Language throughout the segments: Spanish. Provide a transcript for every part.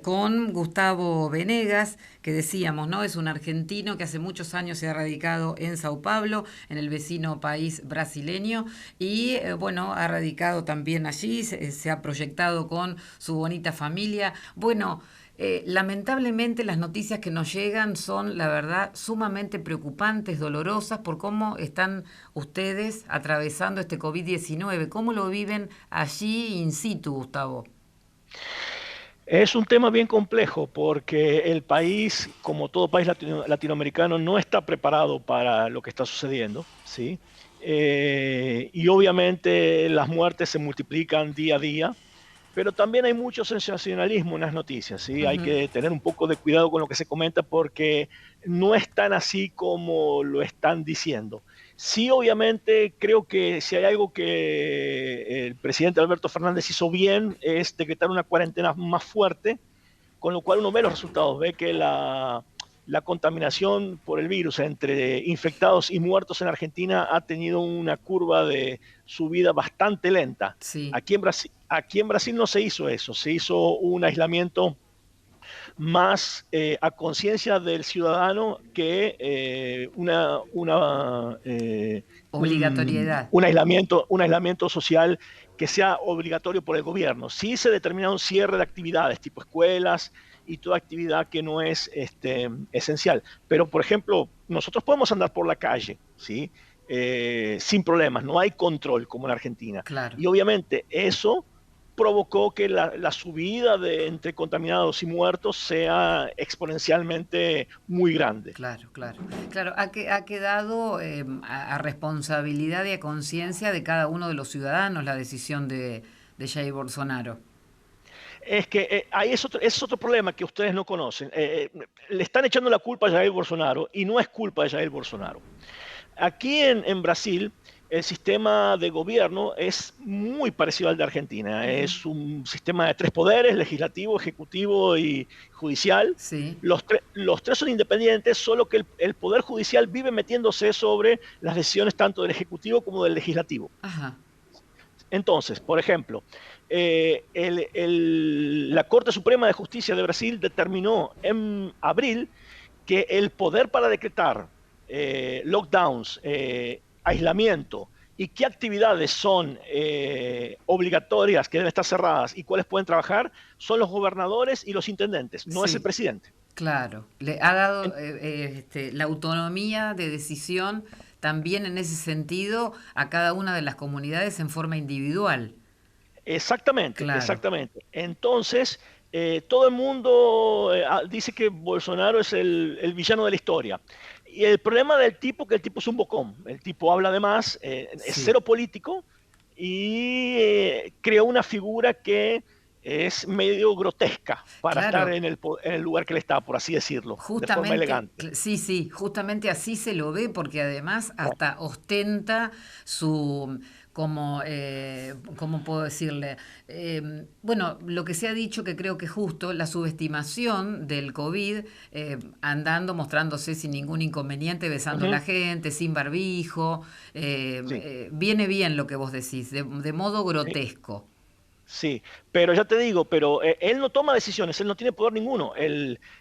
Con Gustavo Venegas, que decíamos, ¿no? Es un argentino que hace muchos años se ha radicado en Sao Paulo, en el vecino país brasileño, y bueno, ha radicado también allí, se ha proyectado con su bonita familia. Bueno, lamentablemente las noticias que nos llegan son, la verdad, sumamente preocupantes, dolorosas, por cómo están ustedes atravesando este COVID-19. ¿Cómo lo viven allí in situ, Gustavo? Es un tema bien complejo porque el país, como todo país latinoamericano, no está preparado para lo que está sucediendo, ¿sí? Y obviamente las muertes se multiplican día a día, pero también hay mucho sensacionalismo en las noticias, ¿sí? Hay Ujú. que tener un poco de cuidado con lo que se comenta porque no es tan así como lo están diciendo. Sí, obviamente creo que si hay algo que el presidente Alberto Fernández hizo bien es decretar una cuarentena más fuerte, con lo cual uno ve los resultados, ve que la contaminación por el virus entre infectados y muertos en Argentina ha tenido una curva de subida bastante lenta. Sí. Aquí en Brasil no se hizo eso, se hizo un aislamiento más a conciencia del ciudadano que Obligatoriedad. un aislamiento social que sea obligatorio por el gobierno. Sí se determina un cierre de actividades tipo escuelas y toda actividad que no es esencial. Pero, por ejemplo, nosotros podemos andar por la calle, ¿sí? Sin problemas, no hay control como en Argentina. Claro, Y obviamente eso provocó que la subida entre contaminados y muertos sea exponencialmente muy grande. claro, claro. Claro, ha quedado a responsabilidad y a conciencia de cada uno de los ciudadanos la decisión de Jair Bolsonaro. Es que ahí es otro problema que ustedes no conocen. Le están echando la culpa a Jair Bolsonaro y no es culpa de Jair Bolsonaro. Aquí en Brasil, el sistema de gobierno es muy parecido al de Argentina. Ujú. Es un sistema de tres poderes, legislativo, ejecutivo y judicial. Sí, Los tres son independientes, solo que el Poder Judicial vive metiéndose sobre las decisiones tanto del Ejecutivo como del Legislativo. ajá, Entonces, por ejemplo, la Corte Suprema de Justicia de Brasil determinó en abril que el poder para decretar lockdowns, aislamiento y qué actividades son obligatorias, que deben estar cerradas y cuáles pueden trabajar, son los gobernadores y los intendentes, no es el sí, presidente. claro. Le ha dado la autonomía de decisión también en ese sentido a cada una de las comunidades en forma individual. Exactamente, Claro, exactamente. Entonces, todo el mundo dice que Bolsonaro es el villano de la historia. Y el problema del tipo, que el tipo es un bocón. El tipo habla de más, es sí. cero político y creó una figura que es medio grotesca para estar Claro, en el lugar que él está, por así decirlo, de forma justamente, elegante. sí, sí, justamente así se lo ve porque además hasta ostenta su, como, ¿cómo puedo decirle? Bueno, lo que se ha dicho que creo que es justo, la subestimación del COVID, andando, mostrándose sin ningún inconveniente, besando a la Ujú, gente, sin barbijo, sí. viene bien lo que vos decís, de modo Sí. grotesco. Sí, pero ya te digo, pero él no toma decisiones, él no tiene poder ninguno.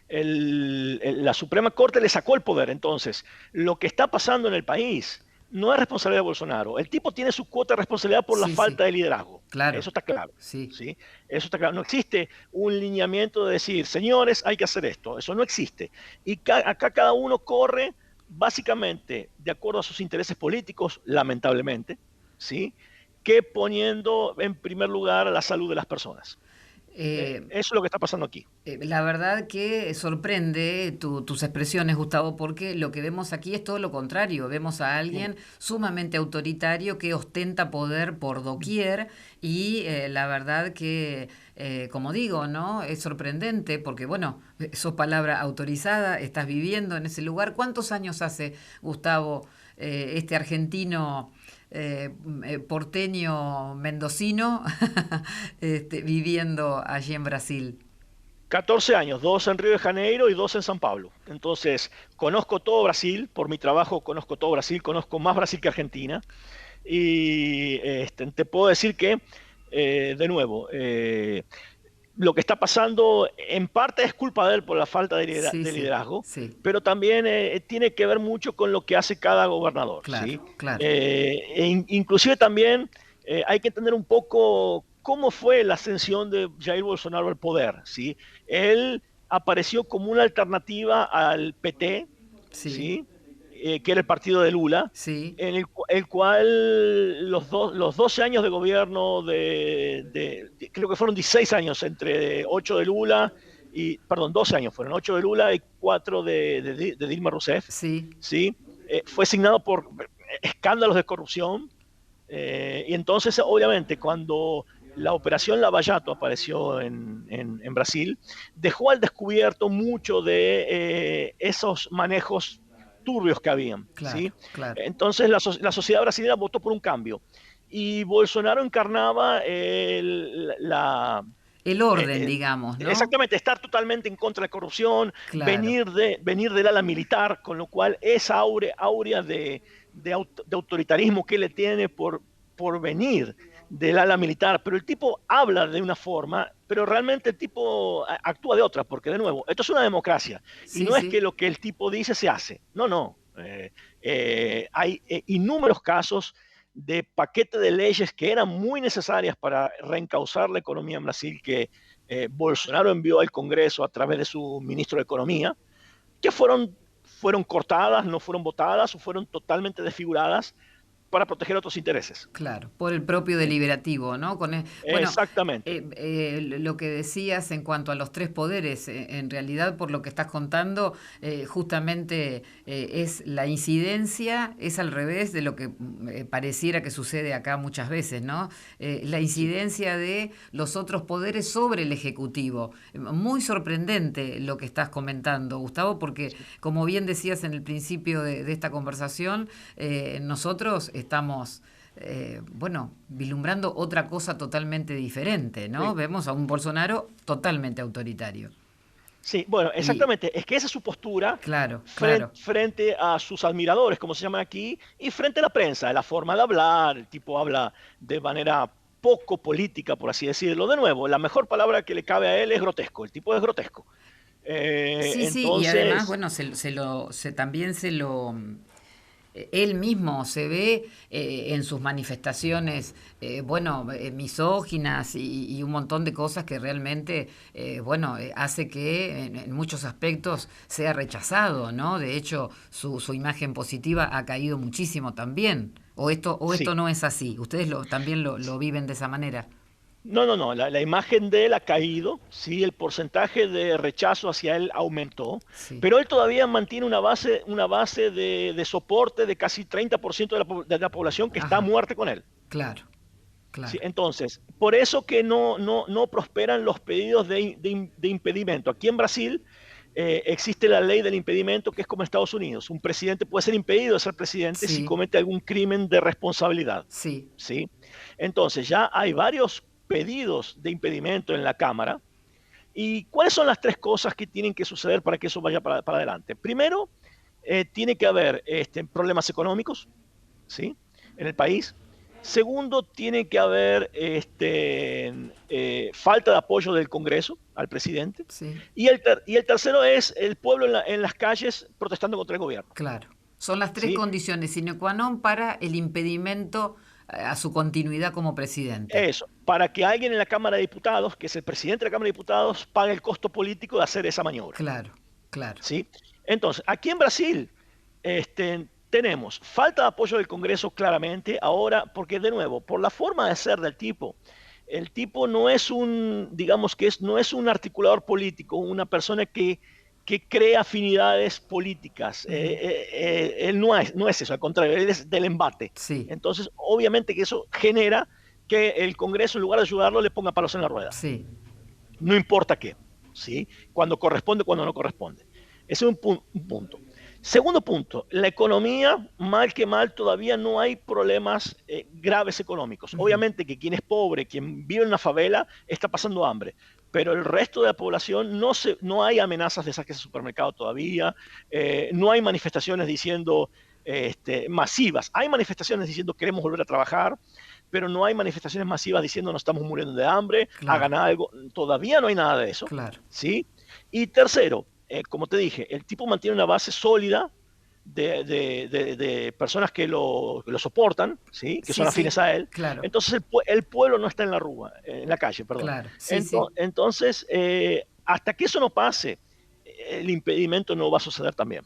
La Suprema Corte le sacó el poder. Entonces, lo que está pasando en el país no es responsabilidad de Bolsonaro. El tipo tiene su cuota de responsabilidad por la Sí, sí, falta de liderazgo. claro, Eso está claro. sí. ¿Sí? Eso está claro. No existe un lineamiento de decir, señores, hay que hacer esto. Eso no existe. Y acá cada uno corre básicamente de acuerdo a sus intereses políticos, lamentablemente, ¿sí? Que poniendo en primer lugar la salud de las personas. Eh, Eso es lo que está pasando aquí. La verdad que sorprende tus expresiones, Gustavo, porque lo que vemos aquí es todo lo contrario. Vemos a alguien sumamente autoritario que ostenta poder por doquier y la verdad que, como digo, ¿no? Es sorprendente porque, bueno, sos palabra autorizada, estás viviendo en ese lugar. ¿Cuántos años hace, Gustavo, este argentino? Porteño mendocino viviendo allí en Brasil. 14 años, dos en Río de Janeiro y dos en San Pablo. Entonces, conozco todo Brasil, por mi trabajo conozco todo Brasil, conozco más Brasil que Argentina. Y te puedo decir que, de nuevo, lo que está pasando en parte es culpa de él por la falta de Sí, de sí, liderazgo, sí, pero también tiene que ver mucho con lo que hace cada gobernador, claro, ¿sí? claro. Inclusive también hay que entender un poco cómo fue la ascensión de Jair Bolsonaro al poder, ¿sí? Él apareció como una alternativa al PT, Sí, ¿sí? Que era el partido de Lula, sí, en el cual los 12 años de gobierno creo que fueron 16 años entre 8 de Lula y, perdón, 12 años fueron, 8 de Lula y 4 de Dilma Rousseff, sí, ¿sí? Fue signado por escándalos de corrupción, y entonces, obviamente, cuando la operación Lavallato apareció en Brasil, dejó al descubierto mucho de esos manejos turbios que habían, claro, ¿sí? claro. Entonces la sociedad brasileña votó por un cambio y Bolsonaro encarnaba El orden, eh, digamos, ¿no? exactamente, estar totalmente en contra de la corrupción, Claro. venir del ala militar, con lo cual esa aurea de autoritarismo que le tiene por venir del ala militar, pero el tipo habla de una forma, pero realmente el tipo actúa de otra, porque de nuevo, esto es una democracia, y Sí, no es sí, que lo que el tipo dice se hace, no, no. Hay innúmeros casos de paquete de leyes que eran muy necesarias para reencauzar la economía en Brasil, que Bolsonaro envió al Congreso a través de su ministro de Economía, que fueron cortadas, no fueron votadas o fueron totalmente desfiguradas para proteger otros intereses. claro, por el propio deliberativo, ¿no? Bueno, Exactamente. lo que decías en cuanto a los tres poderes, en realidad por lo que estás contando, justamente es la incidencia, es al revés de lo que pareciera que sucede acá muchas veces, ¿no? La Sí, incidencia de los otros poderes sobre el Ejecutivo. Muy sorprendente lo que estás comentando, Gustavo, porque sí, como bien decías en el principio de esta conversación, nosotros estamos, bueno, vislumbrando otra cosa totalmente diferente, ¿no? sí. Vemos a un Bolsonaro totalmente autoritario. Sí, bueno, Y exactamente. Es que esa es su postura claro, claro. frente a sus admiradores, como se llaman aquí, y frente a la prensa, la forma de hablar. El tipo habla de manera poco política, por así decirlo. De nuevo, la mejor palabra que le cabe a él es grotesco. El tipo es grotesco. Sí, sí, y además, Entonces, bueno, también él mismo se ve en sus manifestaciones, bueno, misóginas y un montón de cosas que realmente, bueno, hace que en muchos aspectos sea rechazado, ¿no? De hecho, su imagen positiva ha caído muchísimo también. O esto sí. no es así. Ustedes también lo viven de esa manera. No, no, no. La imagen de él ha caído, sí, el porcentaje de rechazo hacia él aumentó, Sí, pero él todavía mantiene una base de soporte de casi 30% de la población que está a ajá, muerte con él. claro, Sí, claro, entonces, por eso que no prosperan los pedidos de impedimento. Aquí en Brasil existe la ley del impedimento, que es como en Estados Unidos. Un presidente puede ser impedido de ser presidente si sí, comete algún crimen de responsabilidad. sí, ¿Sí? Entonces, ya hay varios pedidos de impedimento en la Cámara. ¿Y cuáles son las tres cosas que tienen que suceder para que eso vaya para adelante? Primero, tiene que haber problemas económicos, ¿sí? En el país. Segundo, tiene que haber falta de apoyo del Congreso al presidente. sí. Y el tercero es el pueblo en las calles protestando contra el gobierno. Claro. Son las tres ¿Sí? condiciones sine qua non para el impedimento a su continuidad como presidente. Eso, para que alguien en la Cámara de Diputados, que es el presidente de la Cámara de Diputados, pague el costo político de hacer esa maniobra. Claro, claro. ¿Sí? Entonces, aquí en Brasil tenemos falta de apoyo del Congreso claramente, ahora, porque de nuevo, por la forma de ser del tipo, el tipo no es digamos que no es un articulador político, una persona que crea afinidades políticas. Ujú. Él no es eso, al contrario, él es del embate. Sí, Entonces, obviamente que eso genera que el Congreso, en lugar de ayudarlo, le ponga palos en la rueda. sí. No importa qué, ¿sí? Cuando corresponde, cuando no corresponde. Ese es un punto. Segundo punto, la economía, mal que mal, todavía no hay problemas graves económicos. Ujú. Obviamente que quien es pobre, quien vive en una favela, está pasando hambre, pero el resto de la población no hay amenazas de saques de supermercado todavía, no hay manifestaciones diciendo masivas, hay manifestaciones diciendo queremos volver a trabajar, pero no hay manifestaciones masivas diciendo nos estamos muriendo de hambre, claro, hagan algo. Todavía no hay nada de eso, claro. ¿sí? Y tercero, como te dije, el tipo mantiene una base sólida de personas que lo soportan, ¿sí? Que Sí, son sí, afines a él. claro, Entonces el pueblo no está en la rúa, en la calle, perdón. claro. Sí, sí. Entonces, hasta que eso no pase, el impedimento no va a suceder también.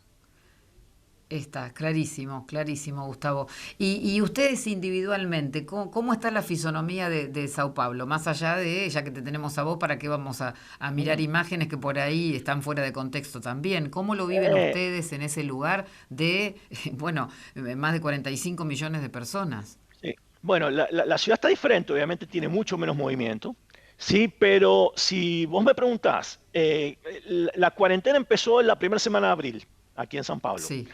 Está, clarísimo, clarísimo, Gustavo. Y ustedes individualmente, ¿cómo está la fisonomía de Sao Paulo? Más allá de, ya que te tenemos a vos, ¿para qué vamos a mirar Ujú. imágenes que por ahí están fuera de contexto también? ¿Cómo lo viven Eh, ustedes en ese lugar de, bueno, más de 45 millones de personas? sí. Bueno, la ciudad está diferente, obviamente tiene mucho menos movimiento, sí, pero si vos me preguntás, la cuarentena empezó en la primera semana de abril, aquí en San Pablo. Sí.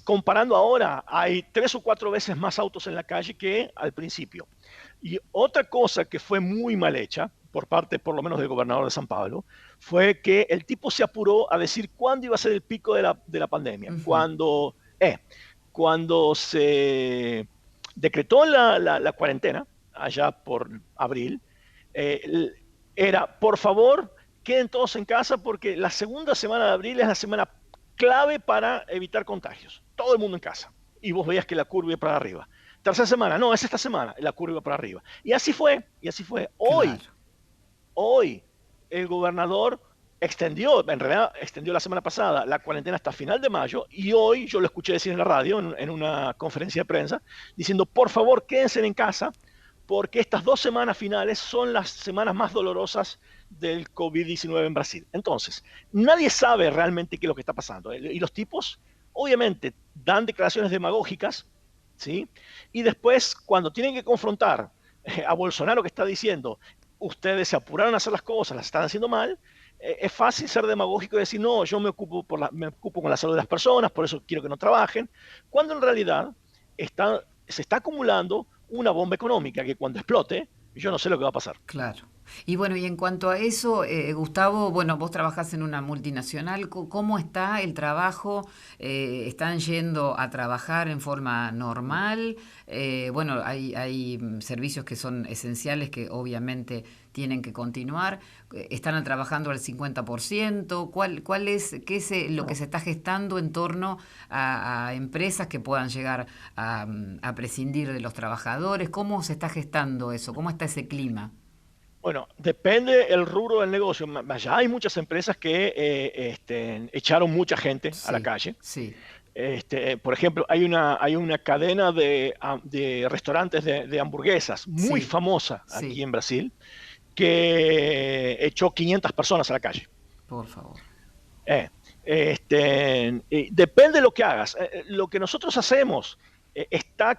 Comparando ahora, hay 3 o 4 veces más autos en la calle que al principio. Y otra cosa que fue muy mal hecha, por parte por lo menos del gobernador de San Pablo, fue que el tipo se apuró a decir cuándo iba a ser el pico de la pandemia. Ujú. Cuando se decretó la cuarentena, allá por abril, eh, era, por favor, queden todos en casa porque la segunda semana de abril es la semana clave para evitar contagios. Todo el mundo en casa. Y vos veías que la curva iba para arriba. Tercera semana, no, es esta semana, la curva iba para arriba. Y así fue, y así fue. Hoy, Claro. hoy, el gobernador extendió, en realidad extendió la semana pasada la cuarentena hasta final de mayo, y hoy yo lo escuché decir en la radio, en una conferencia de prensa, diciendo, por favor, quédense en casa, porque estas 2 semanas finales son las semanas más dolorosas del COVID-19 en Brasil. Entonces, nadie sabe realmente qué es lo que está pasando. Y los tipos, obviamente, dan declaraciones demagógicas, ¿sí? Y después, cuando tienen que confrontar a Bolsonaro que está diciendo, ustedes se apuraron a hacer las cosas, las están haciendo mal, es fácil ser demagógico y decir, no, yo me ocupo con la salud de las personas, por eso quiero que no trabajen, cuando en realidad se está acumulando una bomba económica que cuando explote, yo no sé lo que va a pasar. Claro. Y bueno, y en cuanto a eso, Gustavo, bueno, vos trabajás en una multinacional, ¿cómo está el trabajo? ¿Están yendo a trabajar en forma normal? Bueno, hay servicios que son esenciales que obviamente tienen que continuar. ¿Están trabajando al 50%? ¿Cuál es, qué es lo que se está gestando en torno a empresas que puedan llegar a prescindir de los trabajadores? ¿Cómo se está gestando eso? ¿Cómo está ese clima? Bueno, depende el rubro del negocio. Ya hay muchas empresas que echaron mucha gente a la Sí, calle. sí, Por ejemplo, hay una cadena de restaurantes de hamburguesas muy sí, famosa aquí sí, en Brasil que echó 500 personas a la calle. por favor. Eh, Depende de lo que hagas. Lo que nosotros hacemos está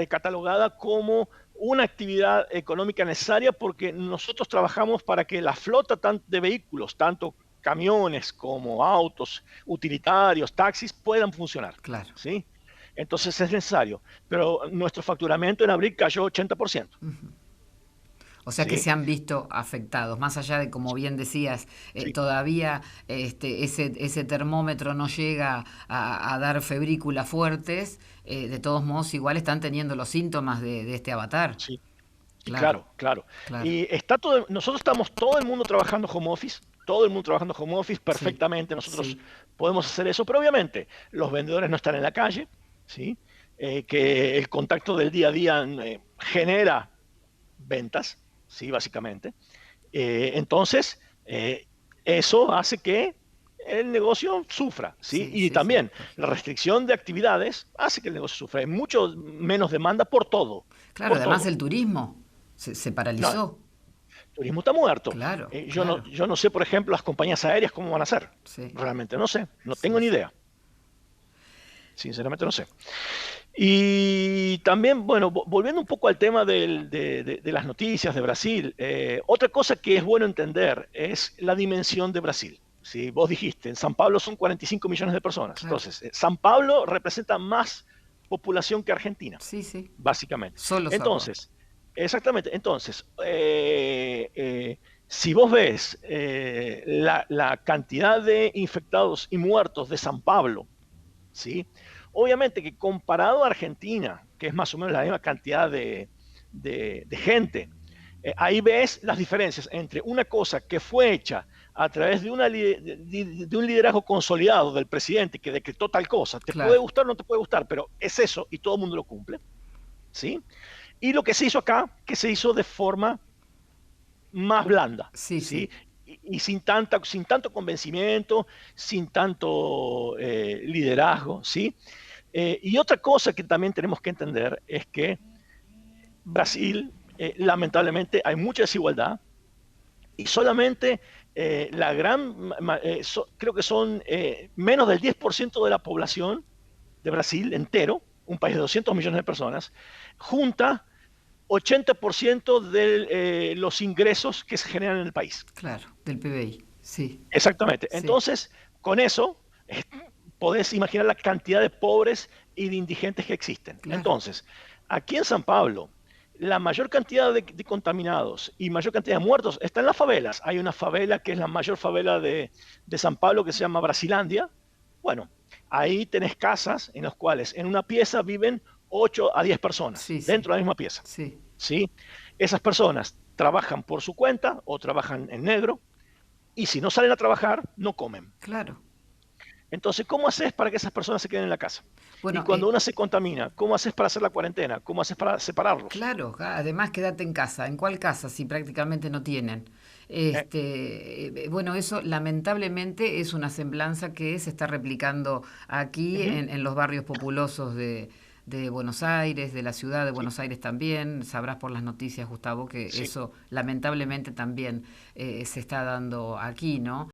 catalogada como una actividad económica necesaria porque nosotros trabajamos para que la flota de vehículos, tanto camiones como autos, utilitarios, taxis, puedan funcionar. Claro. ¿Sí? Entonces es necesario. Pero nuestro facturamiento en abril cayó 80%. O sea que ¿Sí? se han visto afectados, más allá de, como bien decías, Sí. todavía ese termómetro no llega a dar febrículas fuertes, de todos modos igual están teniendo los síntomas de este avatar. Sí. Y Claro, claro, claro. claro, Y nosotros estamos todo el mundo trabajando home office, todo el mundo trabajando home office sí, perfectamente, nosotros sí, podemos hacer eso, pero obviamente los vendedores no están en la calle, ¿sí? Que el contacto del día a día genera ventas, ¿sí? Básicamente. Entonces, eso hace que el negocio sufra, ¿sí? sí, Y sí, sí, también la lógico. restricción de actividades hace que el negocio sufra. Hay mucho menos demanda por todo, Claro, por además todo. el turismo se No, el paralizó. turismo está muerto. Claro, claro, Yo no sé, por ejemplo, las compañías aéreas cómo van a hacer. sí, Realmente no sé, no sí, tengo ni sí. idea. Sinceramente no sé. Y también, bueno, volviendo un poco al tema de las noticias de Brasil, otra cosa que es bueno entender es la dimensión de Brasil. ¿Sí? Vos dijiste, en San Pablo son 45 millones de personas. Claro, Entonces, San Pablo representa más población que Argentina, sí, sí, básicamente. solo Sao Paulo. Entonces, exactamente, entonces, si vos ves la cantidad de infectados y muertos de San Pablo, ¿sí? Obviamente que comparado a Argentina, que es más o menos la misma cantidad de gente. Ahí ves las diferencias entre una cosa que fue hecha a través de un liderazgo consolidado del presidente que decretó tal cosa. Te puede Claro. gustar o no te puede gustar, pero es eso y todo el mundo lo cumple. ¿Sí? Y lo que se hizo acá, que se hizo de forma más blanda, Sí, ¿sí? sí. Y sin tanto convencimiento, sin tanto liderazgo, ¿sí? Y otra cosa que también tenemos que entender es que Brasil, lamentablemente, hay mucha desigualdad y solamente creo que son menos del 10% de la población de Brasil entero, un país de 200 millones de personas, junta 80% de los ingresos que se generan en el país. Claro, del PBI. Sí, Exactamente. sí, Entonces, con eso, podés imaginar la cantidad de pobres y de indigentes que existen. claro. Entonces, aquí en San Pablo, la mayor cantidad de contaminados y mayor cantidad de muertos está en las favelas. Hay una favela que es la mayor favela de San Pablo que se llama Brasilandia. Bueno, ahí tenés casas en las cuales en una pieza viven 8 a 10 personas Sí, sí, dentro de la misma pieza. sí, ¿Sí? Esas personas trabajan por su cuenta o trabajan en negro y si no salen a trabajar, no comen. claro. Entonces, ¿cómo haces para que esas personas se queden en la casa? Y Bueno, cuando una se contamina, ¿cómo haces para hacer la cuarentena? ¿Cómo haces para separarlos? claro, además quédate en casa. ¿En cuál casa si prácticamente no tienen? Eh, Bueno, eso lamentablemente es una semblanza que se está replicando aquí ujú, en los barrios populosos de Buenos Aires, de la ciudad de sí, Buenos Aires también. Sabrás por las noticias, Gustavo, que sí. eso lamentablemente también se está dando aquí, ¿no?